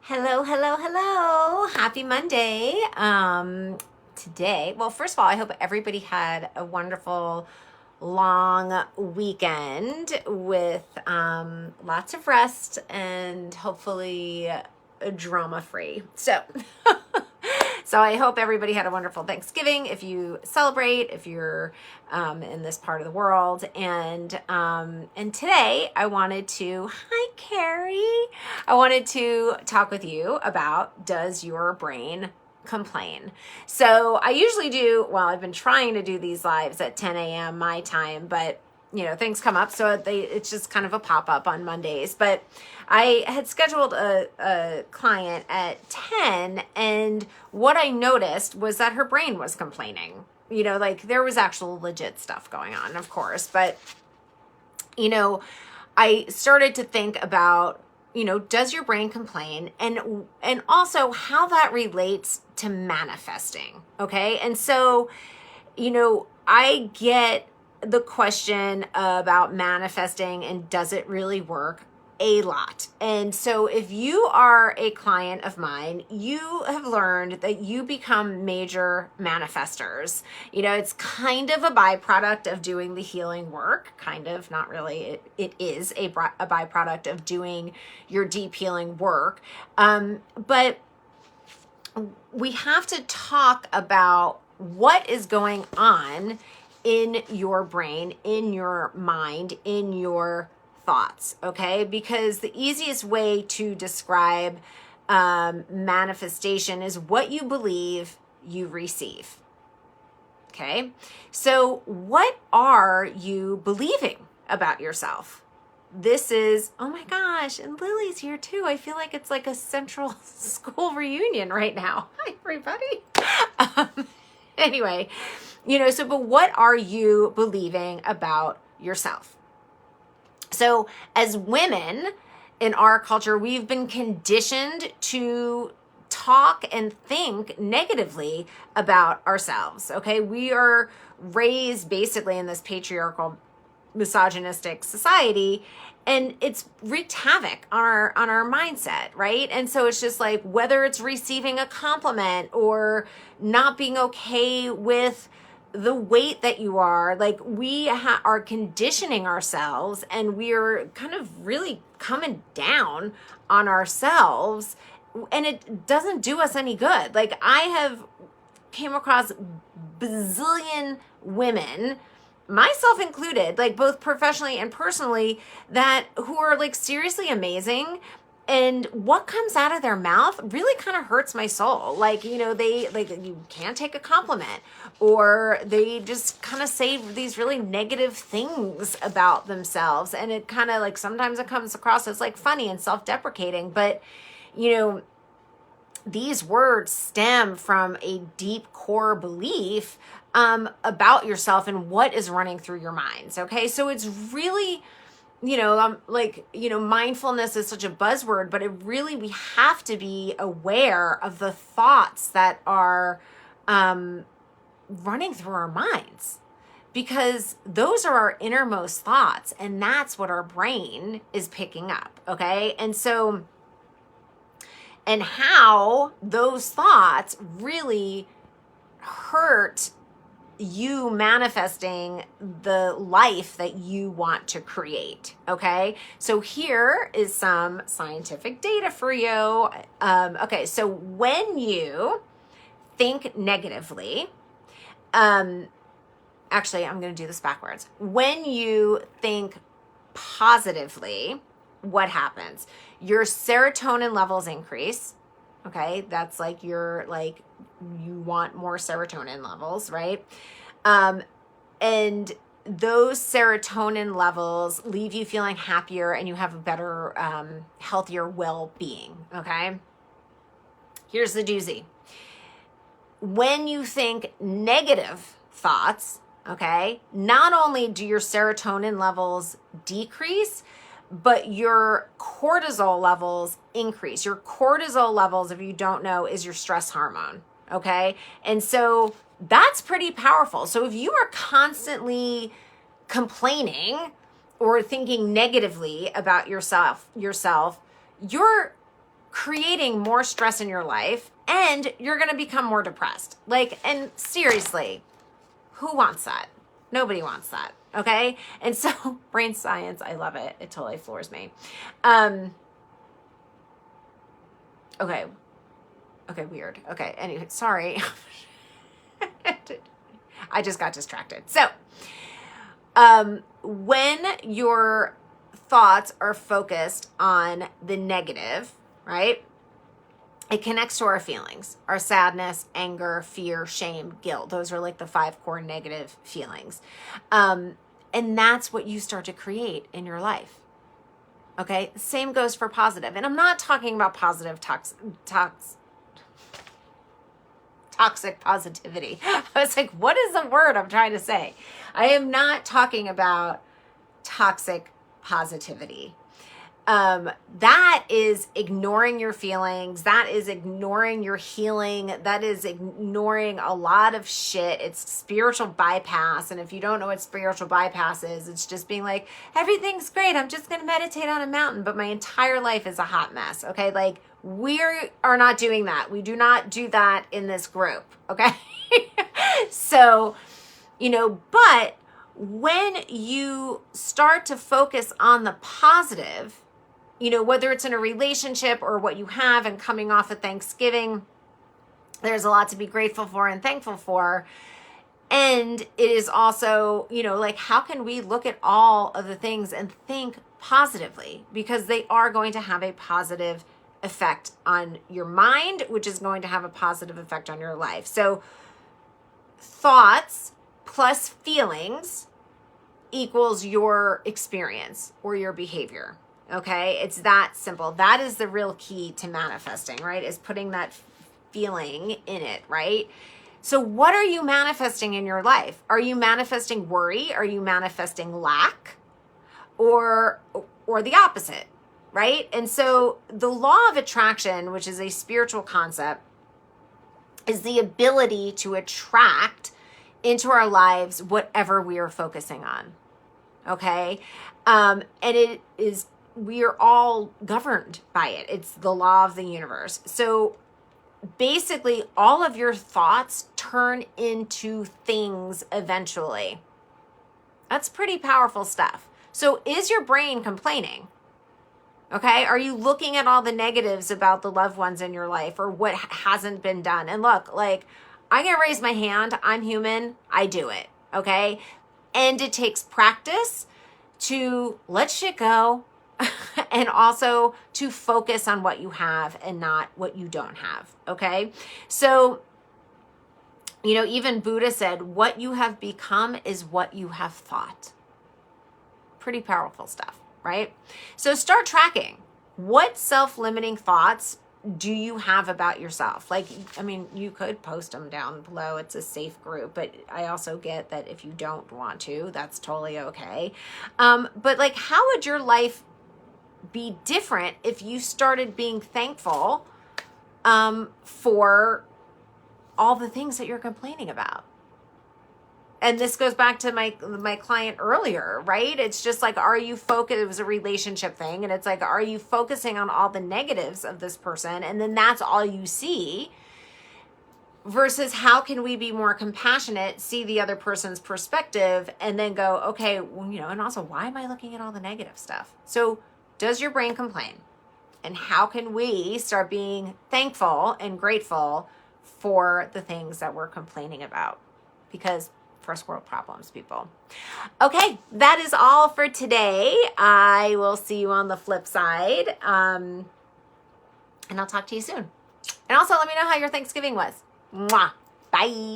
Hello, hello, hello. Happy Monday. Today, well, first of all, I hope everybody had a wonderful long weekend with lots of rest and hopefully drama free. So I hope everybody had a wonderful Thanksgiving if you celebrate, if you're in this part of the world. And today I wanted to, hi Carrie, I wanted to talk with you about, does your brain complain? So I usually do, well, I've been trying to do these lives at 10 a.m. my time, but things come up, so it's just kind of a pop-up on Mondays. But I had scheduled a client at 10, and what I noticed was that her brain was complaining. Like there was actual legit stuff going on, of course, but I started to think about, does your brain complain, and also how that relates to manifesting. Okay. And so, I get the question about manifesting and does it really work a lot. And so if you are a client of mine, you have learned that you become major manifestors. It's kind of a byproduct of doing the healing work, kind of, not really. It is a byproduct of doing your deep healing work. But we have to talk about what is going on in your brain, in your mind, in your thoughts, okay? Because the easiest way to describe manifestation is what you believe you receive, okay? So what are you believing about yourself? This is, oh my gosh, and Lily's here too. I feel like it's like a central school reunion right now. Hi, everybody. Anyway, but what are you believing about yourself? So as women in our culture, we've been conditioned to talk and think negatively about ourselves. Okay. We are raised basically in this patriarchal, misogynistic society, and it's wreaked havoc on our mindset, right? And so it's just like, whether it's receiving a compliment or not being okay with the weight that you are, like we are conditioning ourselves, and we're kind of really coming down on ourselves, and it doesn't do us any good. Like I have came across bazillion women, myself included, like both professionally and personally, that who are like seriously amazing, and what comes out of their mouth really kind of hurts my soul. Like, they like, you can't take a compliment, or they just kind of say these really negative things about themselves, and it kind of like, sometimes it comes across as like funny and self-deprecating, but these words stem from a deep core belief about yourself and what is running through your minds. Okay. So it's really, mindfulness is such a buzzword, but we have to be aware of the thoughts that are running through our minds, because those are our innermost thoughts, and that's what our brain is picking up. Okay. And how those thoughts really hurt you manifesting the life that you want to create. Okay. So here is some scientific data for you. Okay. So when you think negatively, actually, I'm going to do this backwards. When you think positively, what happens? Your serotonin levels increase. Okay. That's like you want more serotonin levels, right? And those serotonin levels leave you feeling happier, and you have a better, healthier well-being. Okay. Here's the doozy. When you think negative thoughts, okay, not only do your serotonin levels decrease, but your cortisol levels increase. Your cortisol levels, if you don't know, is your stress hormone. Okay. And so that's pretty powerful. So if you are constantly complaining or thinking negatively about yourself, your creating more stress in your life, and you're going to become more depressed. Like, and seriously, who wants that? Nobody wants that. Okay. And so brain science, I love it. It totally floors me. Okay. Okay. Weird. Okay. Anyway, sorry. I just got distracted. So, when your thoughts are focused on the negative, right? It connects to our feelings, our sadness, anger, fear, shame, guilt. Those are like the 5 core negative feelings. And that's what you start to create in your life. Okay. Same goes for positive. And I'm not talking about positive toxic positivity. I was like, what is the word I'm trying to say? I am not talking about toxic positivity. That is ignoring your feelings. That is ignoring your healing. That is ignoring a lot of shit. It's spiritual bypass. And if you don't know what spiritual bypass is, it's just being like, everything's great. I'm just going to meditate on a mountain, but my entire life is a hot mess. Okay. Like, we are not doing that. We do not do that in this group. Okay. So, but when you start to focus on the positive, whether it's in a relationship or what you have, and coming off of Thanksgiving, there's a lot to be grateful for and thankful for. And it is also, like, how can we look at all of the things and think positively? Because they are going to have a positive effect on your mind, which is going to have a positive effect on your life. So thoughts plus feelings equals your experience or your behavior. Okay. It's that simple. That is the real key to manifesting, right? Is putting that feeling in it, right? So what are you manifesting in your life? Are you manifesting worry? Are you manifesting lack? Or the opposite, right? And so the law of attraction, which is a spiritual concept, is the ability to attract into our lives whatever we are focusing on. Okay. And it is, we are all governed by it. It's the law of the universe. So basically all of your thoughts turn into things eventually. That's pretty powerful stuff. So is your brain complaining? Okay. Are you looking at all the negatives about the loved ones in your life or what hasn't been done? And look, like, I'm going to raise my hand. I'm human. I do it. Okay. And it takes practice to let shit go and also to focus on what you have and not what you don't have. Okay. So, even Buddha said, what you have become is what you have thought. Pretty powerful stuff, right? So start tracking. What self-limiting thoughts do you have about yourself? Like, you could post them down below. It's a safe group, but I also get that if you don't want to, that's totally okay. But like, how would your life be different if you started being thankful for all the things that you're complaining about? And this goes back to my client earlier, right? It's just like, are you focused? It was a relationship thing. And it's like, are you focusing on all the negatives of this person? And then that's all you see, versus how can we be more compassionate, see the other person's perspective, and then go, okay, well, and also, why am I looking at all the negative stuff? So does your brain complain? And how can we start being thankful and grateful for the things that we're complaining about? Because first world problems, people. Okay, that is all for today. I will see you on the flip side. And I'll talk to you soon. And also let me know how your Thanksgiving was. Mwah. Bye.